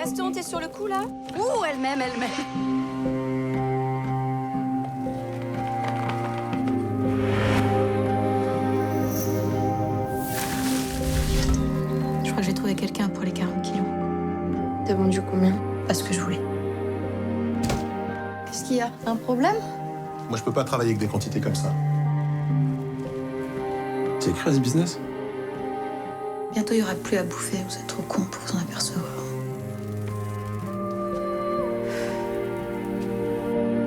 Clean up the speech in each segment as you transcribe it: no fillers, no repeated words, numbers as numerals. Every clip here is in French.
Gaston, t'es sur le coup là? Ouh, elle m'aime. Je crois que j'ai trouvé quelqu'un pour les 40 kilos. T'as vendu combien? Pas ce que je voulais. Qu'est-ce qu'il y a? Un problème? Moi, je peux pas travailler avec des quantités comme ça. C'est écrit à ce business? Bientôt, il y aura plus à bouffer. Vous êtes trop cons pour vous en apercevoir.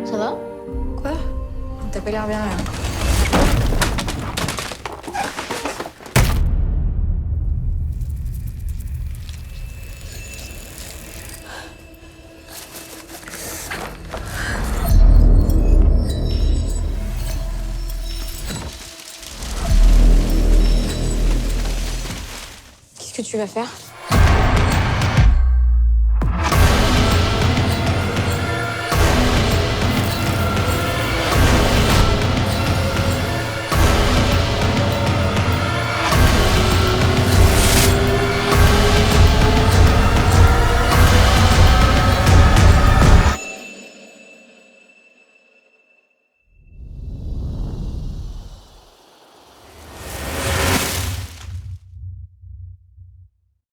Ça va? Quoi? T'as pas l'air bien, là. Qu'est-ce que tu vas faire?